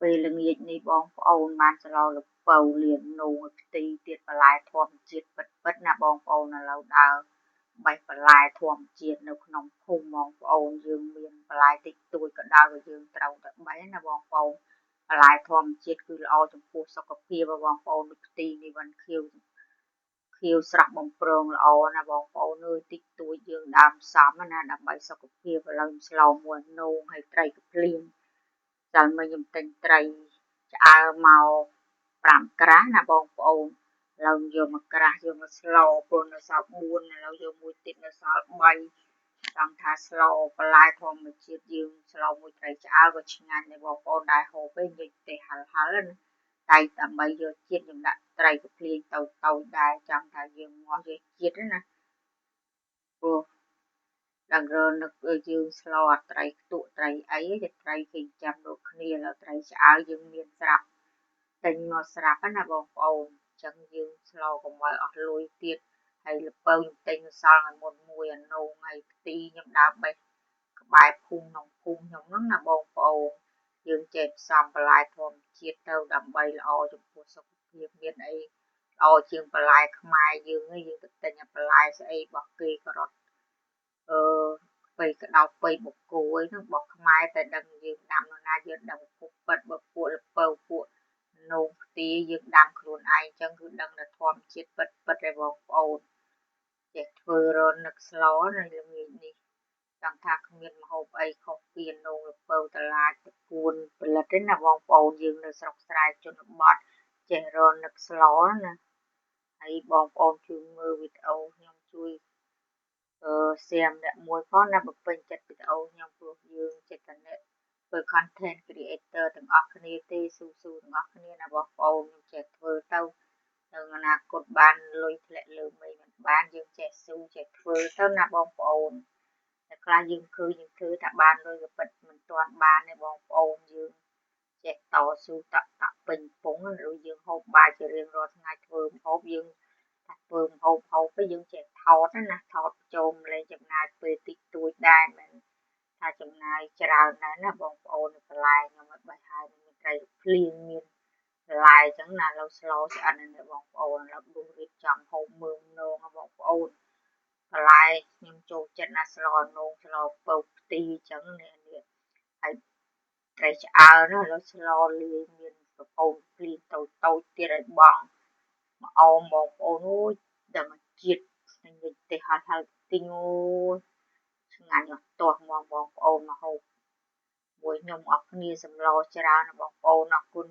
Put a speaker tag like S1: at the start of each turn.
S1: ពេលល្ងាចនេះបងប្អូនបានស្លល្ពៅលាងនោមខ្ទិះទៀតបន្លែធម្មជាតិពិតៗណាបងប្អូនឥឡូវដើរបេះបន្លែធម្មជាតិនៅក្នុងភូមិបងប្អូនយើងមានបន្លែតិចតួចក៏ដោយក៏យើងត្រូវតែបេះណាបងប្អូនបន្លែធម្មជាតិគឺល្អចំពោះសុខភាពបងប្អូនដូចខ្ទិះនេះបានខៀវស្រស់បំព្រងល្អណាបងប្អូនអើយតិចតួចយើងដើមសំណាដើម្បីសុខភាពឥឡូវស្លមួយនោមហើយត្រីកាភ្លៀងចាល់មិញខ្ញុំទិញត្រីឆ្អើរមក5ក្រាស់ណាបងប្អូនឥឡូវយកមកក្រាស់យកមកស្លព្រោះនៅសល់4ឥឡូវយកមួយទៀតនៅសល់3ចង់ថាស្លបន្លែធម្មជាតិយើងស្លមួយត្រីឆ្អើរក៏ឆ្ងាញ់ដែរបងប្អូនដែរហូបវិញនិយាយទេហឹលណាតែដើម្បីយកជាតិខ្ញុំដាក់ត្រីកាភ្លៀងតូចដែរចង់ថាយើងមកយកជាតិណាព្រោះដល់រនឹកយើងស្លអត់ត្រីខ្ទក់ត្រីអីទេត្រីគេចាំដូចគ្នាឥឡូវត្រីឆ្អើរយើងមានស្រាប់ទិញមកស្រាប់ណាបងប្អូនអញ្ចឹងយើងស្លកុំឲ្យអស់លុយទៀតហើយល្ពៅខ្ញុំទិញសល់ឲ្យមុនមួយអានោមហើយខ្ទិះខ្ញុំដើរបេះក្បែរភូមិក្នុងភូមិខ្ញុំហ្នឹងណាបងប្អូនយើងចេះផ្សំបន្លែធម្មជាតិទៅដើម្បីល្អចំពោះសុខភាពមានអីល្អជាងបន្លែខ្មែរយើងយើងទៅទិញបន្លែស្អីរបស់គេក៏រត់ពេលក្តោបពេលបកគោអីហ្នឹងរបស់ខ្មែរតែដឹងយើងដាំនៅណាយើងដឹងពុកប៉ិតបើពួកល្ពៅពួកនោមខ្ទាយើងដាំខ្លួនឯងអញ្ចឹងគឺដឹងតែធម្មជាតិពិតឯបងប្អូនចេះធ្វើរនឹកស្លនៅល្ងាចនេះចង់ថាគ្មានម្ហូបអីខុសពីនោមល្ពៅតឡាចតគួនផលិតទេណាបងប្អូនយើងនៅស្រុកស្រែជនបទចេះរនឹកស្លណាហើយបងប្អូនជួយមើលវីដេអូខ្ញុំជួយshare ម្នាក់មួយផងណាបើពេញចិត្តវីដេអូខ្ញុំព្រោះយើងចិត្តតែអ្នកធ្វើ content creator ទាំងអស់គ្នាទេស៊ូទាំងអស់គ្នាណាបងប្អូនខ្ញុំចេះធ្វើទៅនៅអនាគតបានលុយធ្លាក់លើមេមិនបានយើងចេះស៊ូចេះធ្វើទៅណាបងប្អូនតែខ្លះយើងឃើញយើងធ្វើថាបានលុយក៏ពិតមិនទាន់បានទេបងប្អូនយើងចេះតស៊ូតក់ពេញពងឬយើងហូបបាយជារៀងរាល់ថ្ងៃធ្វើម្ហូបយើងថាធ្វើម្ហូបទៅយើងចេះថតណាថតចូលលេងចំណាយពេលតិចតួចដែរមិនថាចំណាយច្រើនណាស់ណាបងប្អូនបន្លែខ្ញុំឲ្យបេះហើយមានត្រីភ្លៀងមានបន្លែអញ្ចឹងណាឥឡូវស្លឆ្អិននេះបងប្អូនឥឡូវដួសរៀបចំហូបមើលនងបងប្អូនបន្លែខ្ញុំចូលចិត្តណាស្លនងស្លពៅខ្ទិះអញ្ចឹងនេះហើយត្រីឆ្អើរនោះឥឡូវស្លលាយមានប្រពងភ្លៀងតូចទៀតឲ្យបងមកអមបងប្អូនអូយដឹងជាតិនិយាយទេហត់ទីងអូឆ្ងាញ់អត់ទាស់ហ្មងបងប្អូនមកហូបមួយខ្ញុំអរគ្នាសម្លច្រើនបងប្អូនអរគុណ